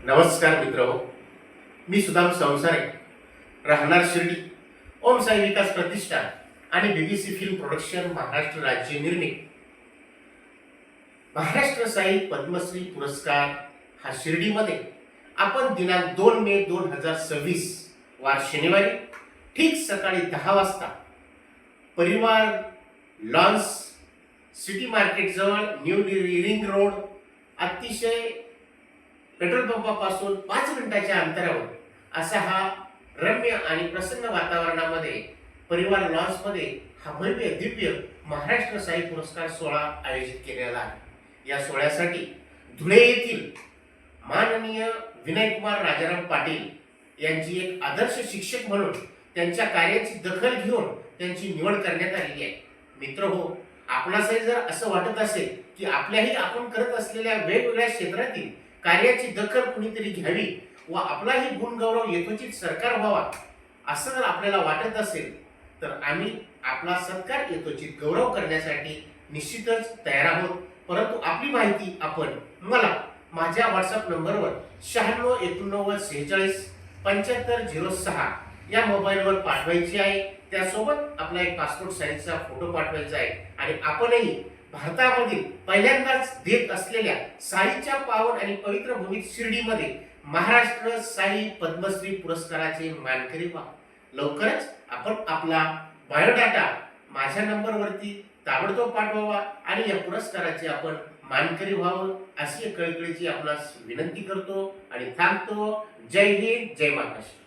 नमस्कार मित्र, मी सुदाम संसारे, राहणार शिर्डी, ओम साई विकास प्रतिष्ठान आणि बीबीसी फिल्म प्रोडक्शन महाराष्ट्र राज्य निर्मित महाराष्ट्र साई पद्मश्री पुरस्कार हा शिर्डीमध्ये आपण दिनांक 2 मे 2026 वार शनिवारी ठीक सकाळी 10 वाजता परिवार लॉन्स सिटी मार्केट जवळ न्यू रिंग रोड अतिशय पेट्रोल पंपापासून 5 मिनिटाच्या अंतरावर असा हा रम्य आणि प्रसन्न वातावरणामध्ये परिवार लॉन्समध्ये हा भव्य दिव्य महाराष्ट्र साई पुरस्कार सोहळा आयोजित केलेला आहे। या सोहळ्यासाठी धुळे येथील माननीय विनयकुमार राजाराम पाटील यांची एक आदर्श शिक्षक म्हणून त्यांच्या कार्याची दखल घेऊन त्यांची निवड करण्यात आलेली आहे। मित्रहो, आपणासही जर असं वाटत असेल की आपल्याही आपण करत असलेल्या वेगवेगळ्या क्षेत्रातील कार्याची दखल कुणीतरी घ्यावी व आपलाही गुणगौरव यथोचित सरकार व्हावा असं जर आपल्याला वाटत असेल तर आम्ही आपला सत्कार यथोचित गौरव करण्यासाठी निश्चितच तयार आहोत। परंतु आपली माहिती आपण मला माझ्या व्हॉट्सअप नंबरवर 9689467506 या मोबाईलवर पाठवायची आहे। त्यासोबत आपला एक पासपोर्ट साईजचा फोटो पाठवायचा आहे आणि आपणही भारतामधील पहिल्यांदाच देत असलेल्या साईच्या पावन आणि पवित्र भूमीत शिर्डीमध्ये महाराष्ट्र साई पद्मश्री पुरस्काराचे मानकरी व्हा। लवकरच आपण आपला बायोडाटा माझ्या नंबरवरती ताबडतोब पाठवावा आणि या पुरस्काराचे आपण मानकरी व्हावं अशी कळकळीची आपणास विनंती करतो आणि थांबतो। जय हिंद, जय महाराष्ट्र।